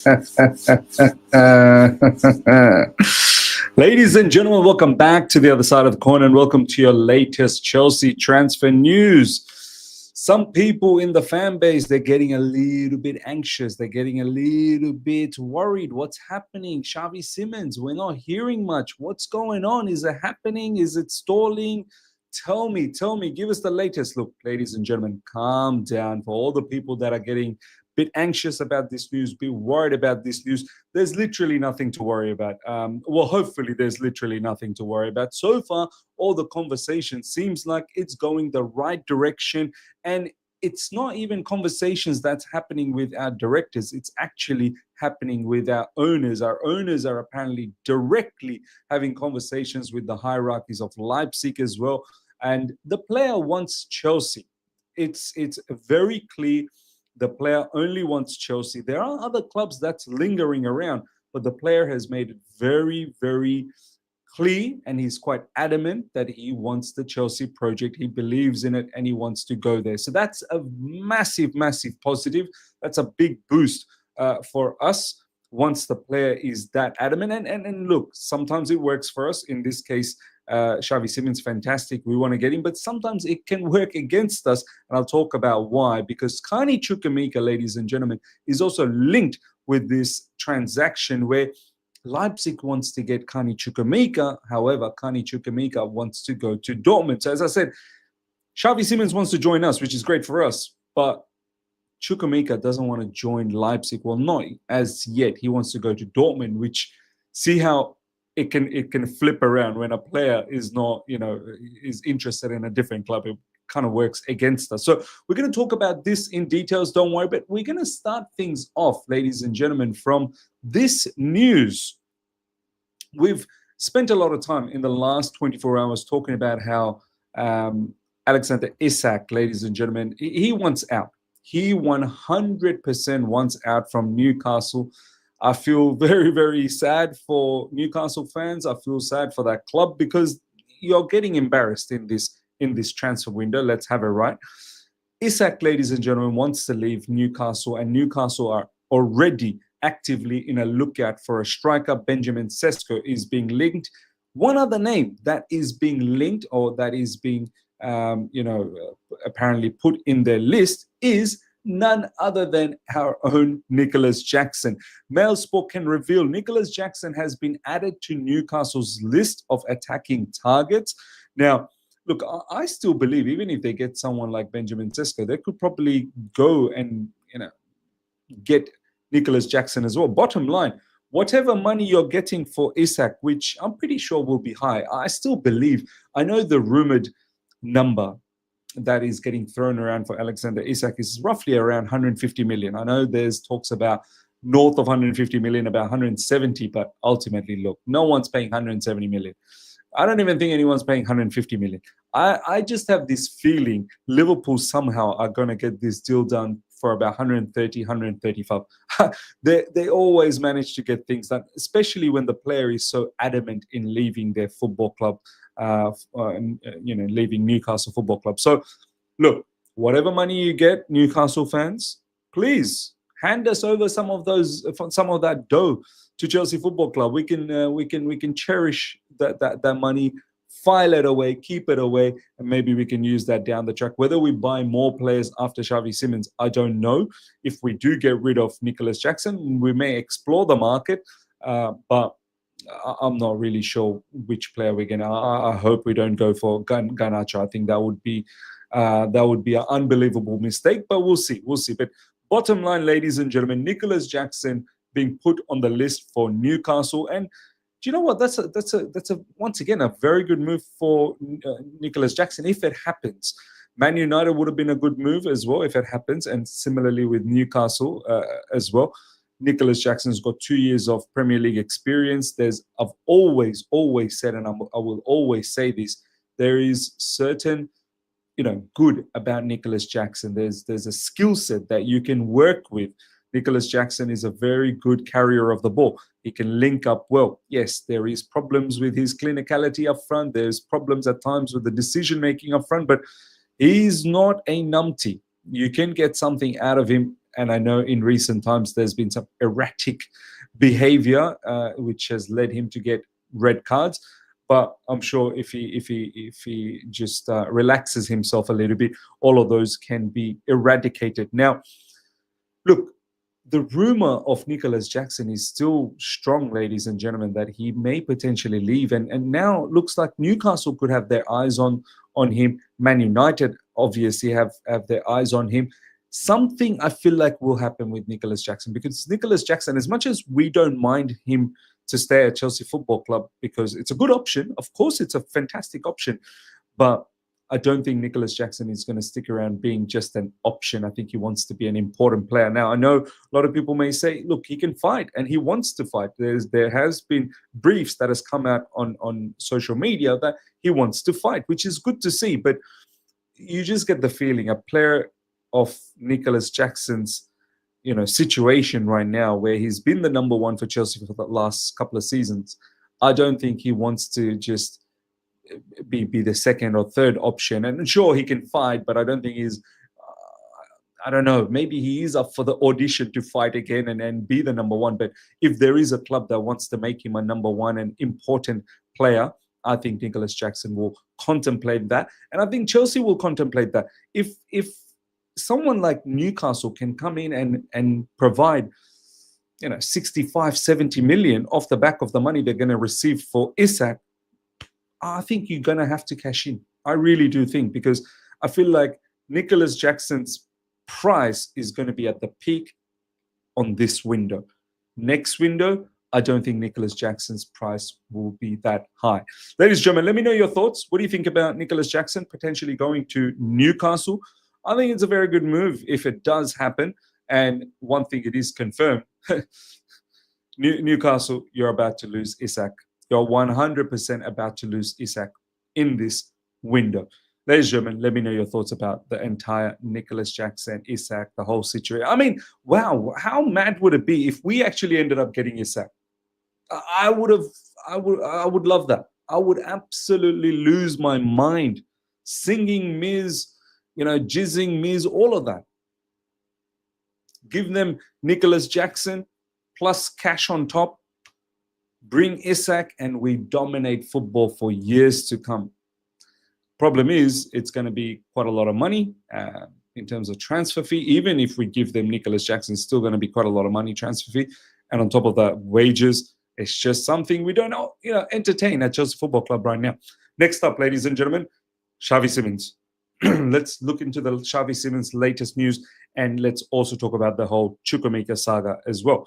Ladies and gentlemen, welcome back to the other side of the corner and welcome to your latest Chelsea transfer news. Some people in the fan base, they're getting a little bit anxious. They're getting a little bit worried. What's happening? Xavi Simons, we're not hearing much. What's going on? Is it happening? Is it stalling? Tell me, give us the latest. Look, ladies and gentlemen, calm down. For all the people that are getting bit anxious about this news, be worried about this news, there's literally nothing to worry about. Well, hopefully there's literally nothing to worry about. So far, all the conversation seems like it's going the right direction, and it's not even conversations that's happening with our directors. It's actually happening with our owners. Our owners are apparently directly having conversations with the hierarchies of Leipzig as well. And the player wants Chelsea. It's very clear. The player only wants Chelsea. There are other clubs that's lingering around, but the player has made it very, very clear, and he's quite adamant that he wants the Chelsea project. He believes in it, and he wants to go there. So that's a massive, massive positive. That's a big boost for us once the player is that adamant. And look, sometimes it works for us. In this case, Xavi Simons, fantastic. We want to get him, but sometimes it can work against us, and I'll talk about why. Because Chukwuemeka, ladies and gentlemen, is also linked with this transaction where Leipzig wants to get Chukwuemeka. However, Chukwuemeka wants to go to Dortmund. So as I said, Xavi Simons wants to join us, which is great for us, but Chukwuemeka doesn't want to join Leipzig. Well, not as yet. He wants to go to Dortmund, which see how it can flip around when a player is not, is interested in a different club. It kind of works against us. So we're going to talk about this in details, don't worry, but we're going to start things off, ladies and gentlemen, from this news. We've spent a lot of time in the last 24 hours talking about how Alexander Isak, ladies and gentlemen, he wants out. He 100% wants out from Newcastle. I feel very, very sad for Newcastle fans. I feel sad for that club because you're getting embarrassed in this transfer window. Let's have it right. Isak, ladies and gentlemen, wants to leave Newcastle, and Newcastle are already actively in a lookout for a striker. Benjamin Sesko is being linked. One other name that is being linked, or that is being apparently put in their list, is none other than our own Nicolas Jackson. Mail Sport can reveal Nicolas Jackson has been added to Newcastle's list of attacking targets. Now, look, I still believe even if they get someone like Benjamin Sesko, they could probably go and get Nicolas Jackson as well. Bottom line, whatever money you're getting for Isak, which I'm pretty sure will be high, I still believe. I know the rumored number that is getting thrown around for Alexander Isak is roughly around 150 million. I know there's talks about north of 150 million, about 170, but ultimately, look, no one's paying 170 million. I don't even think anyone's paying 150 million. I just have this feeling Liverpool somehow are going to get this deal done for about 130, 135. They always manage to get things done, especially when the player is so adamant in leaving their football club, leaving Newcastle Football Club. So, look, whatever money you get, Newcastle fans, please hand us over some of that dough to Chelsea Football Club. We can cherish that money, file it away, keep it away, and maybe we can use that down the track. Whether we buy more players after Xavi Simons, I don't know. If we do get rid of Nicolas Jackson, we may explore the market, but I'm not really sure which player we're gonna. I hope we don't go for Garnacho. I think that would be an unbelievable mistake, but we'll see. But bottom line, ladies and gentlemen, Nicolas Jackson being put on the list for Newcastle, and do you know what? That's a once again a very good move for Nicolas Jackson if it happens. Man United would have been a good move as well if it happens, and similarly with Newcastle as well. Nicolas Jackson's got 2 years of Premier League experience. I've always said, and I will always say this, there is certain, good about Nicolas Jackson. There's a skill set that you can work with. Nicolas Jackson is a very good carrier of the ball. He can link up well. Yes, there is problems with his clinicality up front. There's problems at times with the decision-making up front, but he's not a numpty. You can get something out of him And I know in recent times there's been some erratic behavior, which has led him to get red cards. But I'm sure if he just relaxes himself a little bit, all of those can be eradicated. Now, look, the rumor of Nicolas Jackson is still strong, ladies and gentlemen, that he may potentially leave. And now it looks like Newcastle could have their eyes on him. Man United obviously have their eyes on him. Something I feel like will happen with Nicolas Jackson, because Nicolas Jackson, as much as we don't mind him to stay at Chelsea Football Club, because it's a good option. Of course, it's a fantastic option. But I don't think Nicolas Jackson is going to stick around being just an option. I think he wants to be an important player. Now, I know a lot of people may say, look, he can fight and he wants to fight. There has been briefs that has come out on social media that he wants to fight, which is good to see. But you just get the feeling a player of Nicolas Jackson's situation right now, where he's been the number one for Chelsea for the last couple of seasons, I don't think he wants to just be the second or third option. And sure, he can fight, but I don't think he's I don't know, maybe he is up for the audition to fight again and be the number one. But if there is a club that wants to make him a number one and important player, I think Nicolas Jackson will contemplate that. And I think Chelsea will contemplate that. If someone like Newcastle can come in and provide 65, 70 million off the back of the money they're going to receive for Isak, I think you're going to have to cash in. I really do think, because I feel like Nicolas Jackson's price is going to be at the peak on this window. Next window, I don't think Nicolas Jackson's price will be that high. Ladies and gentlemen, let me know your thoughts. What do you think about Nicolas Jackson potentially going to Newcastle? I think it's a very good move if it does happen. And one thing it is confirmed, Newcastle, you're about to lose Isak. You're 100% about to lose Isak in this window. Ladies and gentlemen, let me know your thoughts about the entire Nicolas Jackson, Isak, the whole situation. I mean, wow, how mad would it be if we actually ended up getting Isak? I would love that. I would absolutely lose my mind. Singing Miz, jizzing Miz, all of that. Give them Nicolas Jackson plus cash on top. Bring Isak and we dominate football for years to come. Problem is, it's going to be quite a lot of money in terms of transfer fee. Even if we give them Nicolas Jackson, it's still going to be quite a lot of money transfer fee. And on top of that, wages. It's just something we don't entertain at Chelsea Football Club right now. Next up, ladies and gentlemen, Xavi Simons. Let's look into the Xavi Simons latest news, and let's also talk about the whole Chukwuemeka saga as well.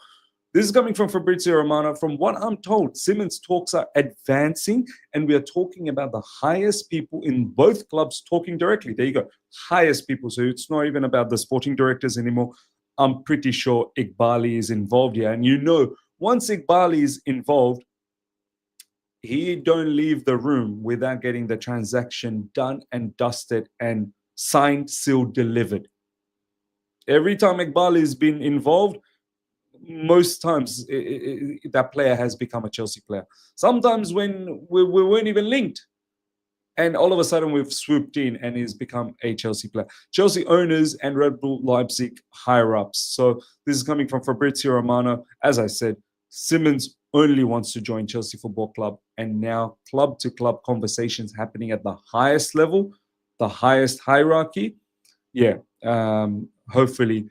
This is coming from Fabrizio Romano. From what I'm told, Simons talks are advancing, and we are talking about the highest people in both clubs talking directly. There you go, highest people. So it's not even about the sporting directors anymore. I'm pretty sure Iqbali is involved here. And once Iqbali is involved, he don't leave the room without getting the transaction done and dusted and signed, sealed, delivered. Every time Iqbali has been involved, most times that player has become a Chelsea player. Sometimes when we weren't even linked, and all of a sudden we've swooped in and he's become a Chelsea player. Chelsea owners and RB Leipzig higher ups. So this is coming from Fabrizio Romano. As I said, Simons only wants to join Chelsea Football Club, and now club-to-club conversations happening at the highest level, the highest hierarchy. Yeah, hopefully.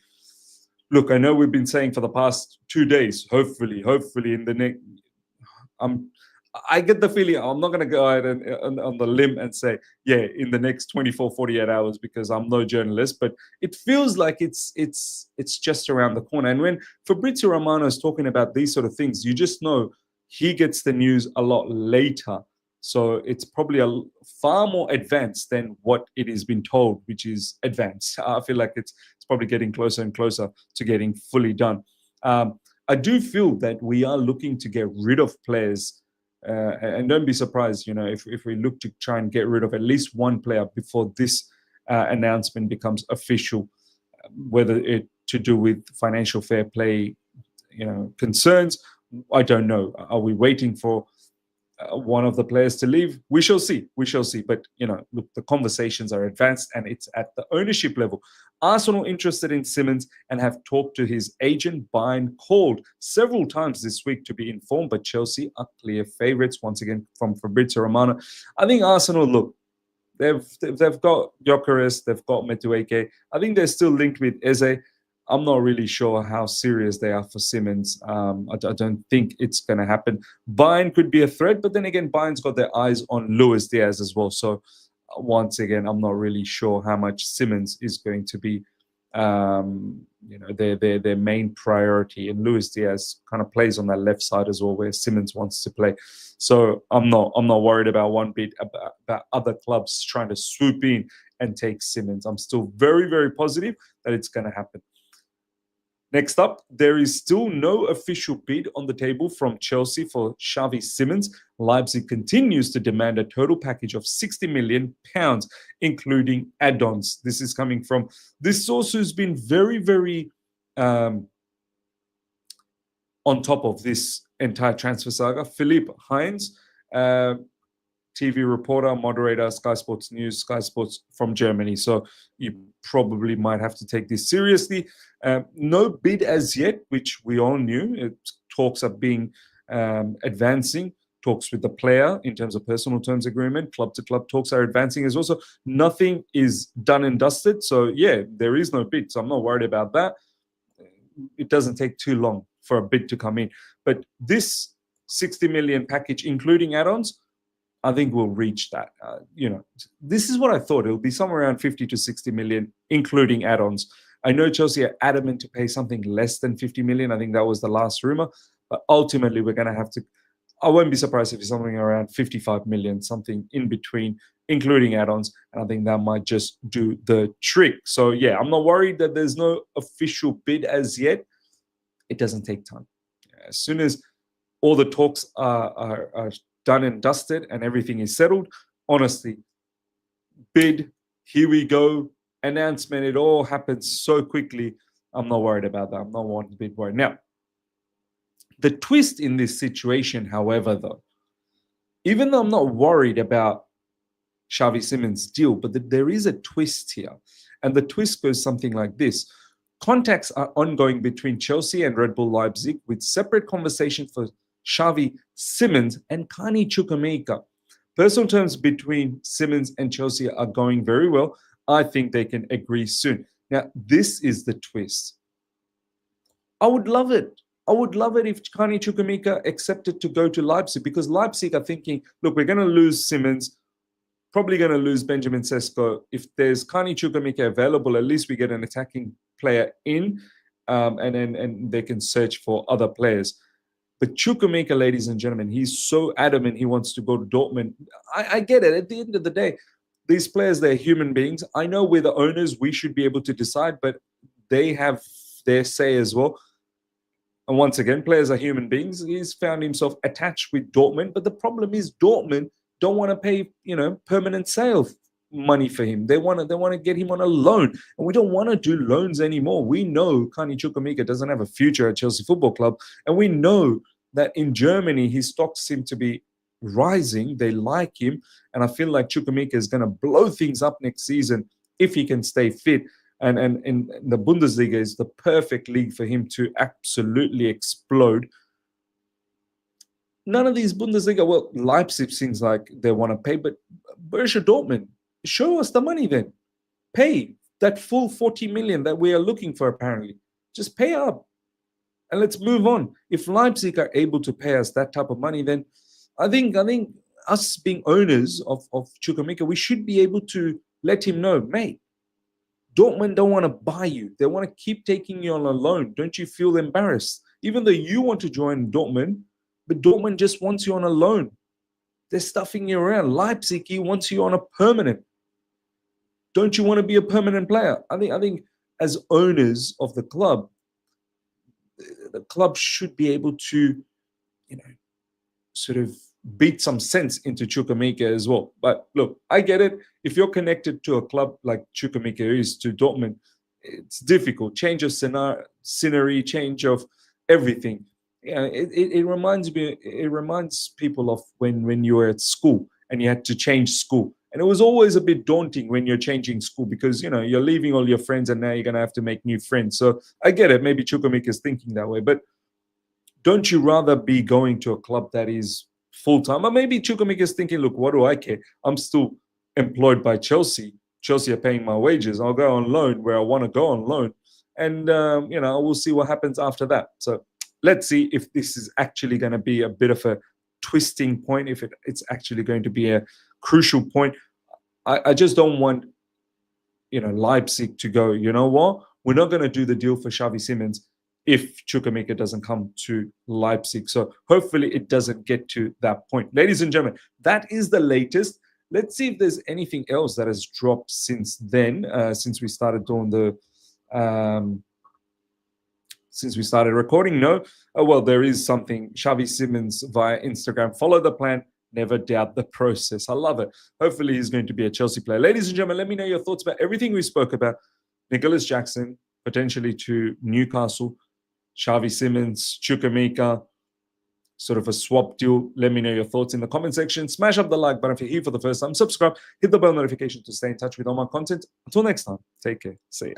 Look, I know we've been saying for the past 2 days, hopefully in the next... I get the feeling, I'm not going to go out on the limb and say, yeah, in the next 24, 48 hours, because I'm no journalist, but it feels like it's just around the corner. And when Fabrizio Romano is talking about these sort of things, you just know he gets the news a lot later. So it's probably far more advanced than what it has been told, which is advanced. I feel like it's probably getting closer and closer to getting fully done. I do feel that we are looking to get rid of players. And don't be surprised, if we look to try and get rid of at least one player before this announcement becomes official, whether it to do with financial fair play, concerns. I don't know. Are we waiting for one of the players to leave. We shall see. We shall see. But, look, the conversations are advanced and it's at the ownership level. Arsenal interested in Simons and have talked to his agent. Bayern called several times this week to be informed, but Chelsea are clear favourites. Once again, from Fabrizio Romano. I think Arsenal, look, they've got Gyökeres, they've got Madueke. I think they're still linked with Eze. I'm not really sure how serious they are for Simons. I don't think it's going to happen. Bayern could be a threat, but then again, Bayern's got their eyes on Luis Diaz as well. So once again, I'm not really sure how much Simons is going to be, their main priority. And Luis Diaz kind of plays on that left side as well, where Simons wants to play. So I'm not worried about one bit about other clubs trying to swoop in and take Simons. I'm still very, very positive that it's going to happen. Next up, there is still no official bid on the table from Chelsea for Xavi Simons. Leipzig continues to demand a total package of £60 million, including add-ons. This is coming from this source who's been very, very on top of this entire transfer saga. Philipp Heinz, TV reporter, moderator, Sky Sports News, Sky Sports from Germany. So you probably might have to take this seriously. No bid as yet, which we all knew. Talks are being advancing. Talks with the player in terms of personal terms agreement, club to club talks are advancing as well. So nothing is done and dusted. So yeah, there is no bid. So I'm not worried about that. It doesn't take too long for a bid to come in. But this 60 million package, including add-ons, I think we'll reach that. This is what I thought. It'll be somewhere around 50 to 60 million, including add-ons. I know Chelsea are adamant to pay something less than 50 million. I think that was the last rumor. But ultimately, we're going to have to... I won't be surprised if it's something around 55 million, something in between, including add-ons. And I think that might just do the trick. So, yeah, I'm not worried that there's no official bid as yet. It doesn't take time. As soon as all the talks are done and dusted and everything is settled, honestly, bid, here we go, announcement, it all happens so quickly. I'm not worried about that. I'm not one bit worried. Now, the twist in this situation, however, though, even though I'm not worried about Xavi Simons' deal, but there is a twist here. And the twist goes something like this. Contacts are ongoing between Chelsea and Red Bull Leipzig with separate conversations for Xavi Simons and Kani Chukwuemeka. Personal terms between Simons and Chelsea are going very well. I think they can agree soon. Now, this is the twist. I would love it. I would love it if Kani Chukwuemeka accepted to go to Leipzig, because Leipzig are thinking, look, we're going to lose Simons, probably going to lose Benjamin Sesko. If there's Kani Chukwuemeka available, at least we get an attacking player in, and they can search for other players. But Chukwuemeka, ladies and gentlemen, he's so adamant he wants to go to Dortmund. I get it. At the end of the day, these players, they're human beings. I know we're the owners. We should be able to decide, but they have their say as well. And once again, players are human beings. He's found himself attached with Dortmund. But the problem is Dortmund don't want to pay, permanent sale money for him. They want to get him on a loan. And we don't want to do loans anymore. We know Kani Chukwuemeka doesn't have a future at Chelsea Football Club. And we know that in Germany, his stocks seem to be rising. They like him. And I feel like Chukwuemeka is going to blow things up next season if he can stay fit. And the Bundesliga is the perfect league for him to absolutely explode. None of these Bundesliga, well, Leipzig seems like they want to pay, but Borussia Dortmund, show us the money then. Pay that full 40 million that we are looking for, apparently. Just pay up and let's move on. If Leipzig are able to pay us that type of money, then I think us being owners of Chukwuemeka, we should be able to let him know, mate, Dortmund don't want to buy you. They want to keep taking you on a loan. Don't you feel embarrassed? Even though you want to join Dortmund, but Dortmund just wants you on a loan. They're stuffing you around. Leipzig, he wants you on a permanent. Don't you want to be a permanent player? I think as owners of the club should be able to, sort of beat some sense into Chukwuemeka as well. But look, I get it. If you're connected to a club like Chukwuemeka is to Dortmund, it's difficult. Change of scenery, change of everything. Yeah, it reminds me. It reminds people of when you were at school and you had to change school, and it was always a bit daunting when you're changing school because you're leaving all your friends and now you're gonna have to make new friends. So I get it. Maybe Chukwuemeka is thinking that way, but don't you rather be going to a club that is full time? Or maybe Chukwuemeka is thinking, look, what do I care? I'm still employed by Chelsea. Chelsea are paying my wages. I'll go on loan where I want to go on loan, and we'll see what happens after that. So let's see if this is actually going to be a bit of a twisting point, if it's actually going to be a crucial point. I just don't want Leipzig to go, you know what, we're not going to do the deal for Xavi Simons if Chukwuemeka doesn't come to Leipzig. So hopefully it doesn't get to that point. Ladies and gentlemen, that is the latest. Let's see if there's anything else that has dropped since then, since we started doing the since we started recording. No, well, there is something. Xavi Simons via Instagram. Follow the plan. Never doubt the process. I love it. Hopefully he's going to be a Chelsea player. Ladies and gentlemen, let me know your thoughts about everything we spoke about. Nicolas Jackson, potentially to Newcastle. Xavi Simons, Chukwuemeka, sort of a swap deal. Let me know your thoughts in the comment section. Smash up the like button if you're here for the first time. Subscribe. Hit the bell notification to stay in touch with all my content. Until next time, take care. See ya.